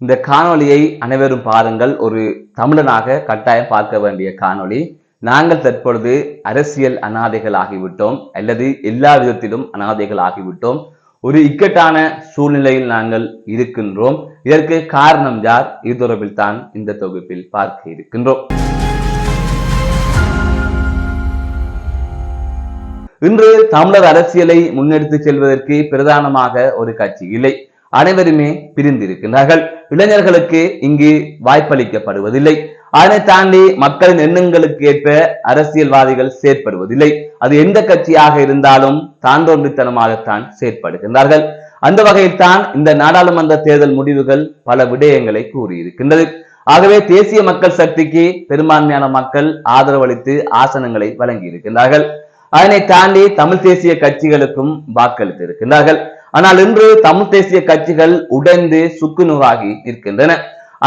இந்த காணொளியை அனைவரும் பாருங்கள். ஒரு தமிழனாக கட்டாயம் பார்க்க வேண்டிய காணொளி. நாங்கள் தற்பொழுது அரசியல் அனாதைகள் ஆகிவிட்டோம், அல்லது எல்லா விதத்திலும் அனாதைகள் ஆகிவிட்டோம். ஒரு இக்கட்டான சூழ்நிலையில் நாங்கள் இருக்கின்றோம். இதற்கு காரணம் யார்? இது தொடர்பில் தான் இந்த தொகுப்பில் பார்க்க இருக்கின்றோம். இன்று தமிழர் அரசியலை முன்னெடுத்து செல்வதற்கு பிரதானமாக ஒரு கட்சி இல்லை. அனைவருமே பிரிந்திருக்கின்றார்கள். இளைஞர்களுக்கு இங்கு வாய்ப்பளிக்கப்படுவதில்லை. அதனை தாண்டி மக்களின் எண்ணங்களுக்கு ஏற்ப அரசியல்வாதிகள் செயற்படுவதில்லை. அது எந்த கட்சியாக இருந்தாலும் தாண்டோன்றித்தனமாகத்தான் செயற்படுகின்றார்கள். அந்த வகையில் தான் இந்த நாடாளுமன்ற தேர்தல் முடிவுகள் பல விடயங்களை கூறியிருக்கின்றது. ஆகவே தேசிய மக்கள் சக்திக்கு பெரும்பான்மையான மக்கள் ஆதரவளித்து ஆசனங்களை வழங்கி இருக்கின்றார்கள். அதனை தாண்டி தமிழ் தேசிய கட்சிகளுக்கும் வாக்களித்து இருக்கின்றார்கள். ஆனால் இன்று தமிழ் தேசிய கட்சிகள் உடைந்து சுக்குநூறாகி இருக்கின்றன.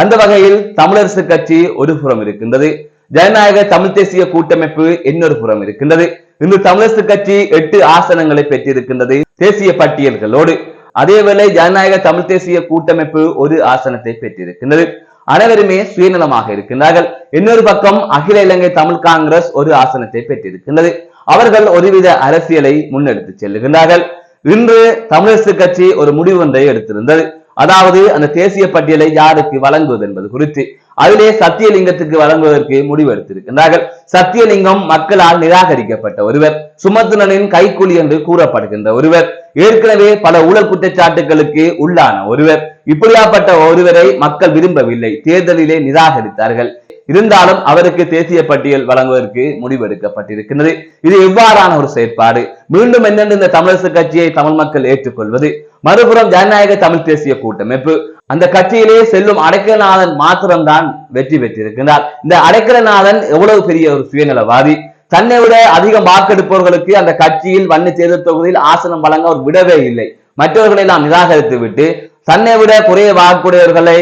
அந்த வகையில் தமிழரசு கட்சி ஒரு புறம் இருக்கின்றது, ஜனநாயக தமிழ் தேசிய கூட்டமைப்பு இன்னொரு புறம் இருக்கின்றது. இன்று தமிழரசு கட்சி 8 ஆசனங்களை பெற்றிருக்கின்றது தேசிய பட்டியல்களோடு. அதேவேளை ஜனநாயக தமிழ் தேசிய கூட்டமைப்பு ஒரு ஆசனத்தை பெற்றிருக்கின்றது. அனைவருமே சுயநலமாக இருக்கின்றார்கள். இன்னொரு பக்கம் அகில இலங்கை தமிழ் காங்கிரஸ் ஒரு ஆசனத்தை பெற்றிருக்கின்றது. அவர்கள் ஒருவித அரசியலை முன்னெடுத்து செல்லுகின்றார்கள். இன்று தமிழரசு கட்சி ஒரு முடிவு ஒன்றை எடுத்திருந்தது. அதாவது அந்த தேசிய பட்டியலை யாருக்கு வழங்குவது என்பது குறித்து. அதிலே சத்தியலிங்கத்துக்கு வழங்குவதற்கு முடிவு எடுத்திருக்கின்றார்கள். சத்தியலிங்கம் மக்களால் நிராகரிக்கப்பட்ட ஒருவர், சுமத்துனனின் கைக்கூலி என்று கூறப்படுகின்ற ஒருவர், ஏற்கனவே பல ஊழல் குற்றச்சாட்டுகளுக்கு உள்ளான ஒருவர். இப்படியாப்பட்ட ஒருவரை மக்கள் விரும்பவில்லை, தேர்தலிலே நிராகரித்தார்கள். இருந்தாலும் அவருக்கு தேசிய பட்டியல் வழங்குவதற்கு முடிவெடுக்கப்பட்டிருக்கிறது. இது எவ்வாறான ஒரு செயற்பாடு? மீண்டும் என்னென்று இந்த தமிழரசு கட்சியை தமிழ் மக்கள் ஏற்றுக்கொள்வது? மறுபுறம் ஜனநாயக தமிழ் தேசிய கூட்டமைப்பு, அந்த கட்சியிலே செல்லும் அடைக்கலநாதன் மாத்திரம்தான் வெற்றி பெற்றிருக்கிறார். இந்த அடைக்கலநாதன் எவ்வளவு பெரிய ஒரு சுயநலவாதி! தன்னை விட அதிகம் வாக்கெடுப்பவர்களுக்கு அந்த கட்சியில் வன்னி தேர்தல் தொகுதியில் ஆசனம் வழங்க அவர் விடவே இல்லை. மற்றவர்களை எல்லாம் நிராகரித்து விட்டு தன்னை விட குறைய வாக்குடையவர்களை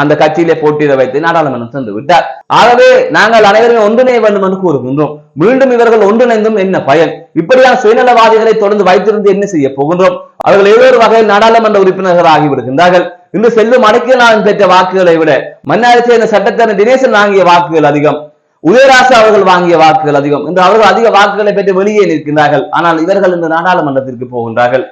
அந்த கட்சியிலே போட்டியிட வைத்து நாடாளுமன்றம் சென்று விட்டார். ஆகவே நாங்கள் அனைவருமே ஒன்றிணைய வேண்டும் என்று கூறுகின்றோம். மீண்டும் இவர்கள் ஒன்றிணைந்தும் என்ன பயன்? இப்படியான சுயநலவாதிகளை தொடர்ந்து வைத்திருந்து என்ன செய்ய போகின்றோம்? அவர்கள் ஏதோ ஒரு வகையில் நாடாளுமன்ற உறுப்பினர்கள் ஆகிவிடுகின்றார்கள். இன்று செல்லும் அடைக்கலநாதன் பெற்ற வாக்குகளை விட மன்னாரை சேர்ந்த சட்டத்தரணி தினேசன் வாங்கிய வாக்குகள் அதிகம், உதயராசா அவர்கள் வாங்கிய வாக்குகள் அதிகம். இன்று அவர்கள் அதிக வாக்குகளை பெற்று வெளியே நிற்கின்றார்கள். ஆனால் இவர்கள் இந்த நாடாளுமன்றத்திற்கு போகின்றார்கள்.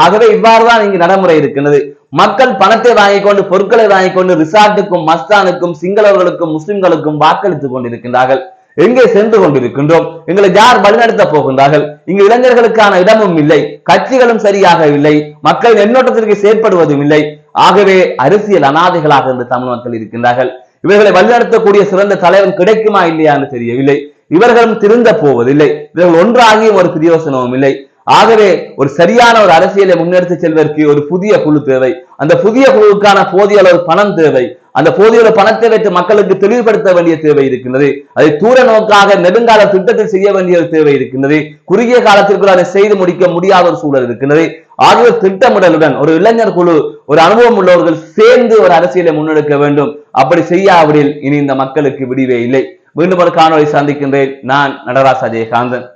ஆகவே இவ்வாறுதான் இங்கு நடைமுறை இருக்கின்றது. மக்கள் பணத்தை வாங்கிக் கொண்டு, பொருட்களை வாங்கிக் கொண்டு ரிசார்ட்டுக்கும் மஸ்தானுக்கும் சிங்களவர்களுக்கும் முஸ்லிம்களுக்கும் வாக்களித்துக் கொண்டிருக்கின்றார்கள். எங்கே சென்று கொண்டிருக்கின்றோம்? எங்களை யார் வழிநடத்த போகின்றார்கள்? இங்கு இளைஞர்களுக்கான இடமும் இல்லை, கட்சிகளும் சரியாக இல்லை, மக்களின் எண்ணோட்டத்திற்கு செயற்படுவதும் இல்லை. ஆகவே அரசியல் அனாதைகளாக இந்த தமிழ் மக்கள் இருக்கின்றார்கள். இவர்களை வழிநடத்தக்கூடிய சிறந்த தலைவன் கிடைக்குமா இல்லையா என்று தெரியவில்லை. இவர்களும் திருந்த போவதில்லை. இவர்கள் ஒன்றாகியும் ஒரு பிரயோசனமும் இல்லை. ஆகவே ஒரு சரியான ஒரு அரசியலை முன்னெடுத்து செல்வதற்கு ஒரு புதிய குழு தேவை. அந்த புதிய குழுவுக்கான போதிய அளவு பணம் தேவை. அந்த போதிய அளவு பணத்தை வைத்து மக்களுக்கு தெளிவுபடுத்த வேண்டிய தேவை இருக்கின்றது. அதை தூர நோக்காக நெடுங்கால திட்டத்தில் செய்ய வேண்டிய தேவை இருக்கின்றது. குறுகிய காலத்திற்குள் அதை செய்து முடிக்க முடியாத ஒரு சூழல் இருக்கின்றது. ஆகிய திட்டமிடலுடன் ஒரு இளைஞர் குழு, ஒரு அனுபவம் உள்ளவர்கள் சேர்ந்து ஒரு அரசியலை முன்னெடுக்க வேண்டும். அப்படி செய்யாவிடில் இனி இந்த மக்களுக்கு விடிவே இல்லை. மீண்டும் ஒரு காணொளி சந்திக்கின்றேன். நான் நடராஜ் அஜயகாந்தன்.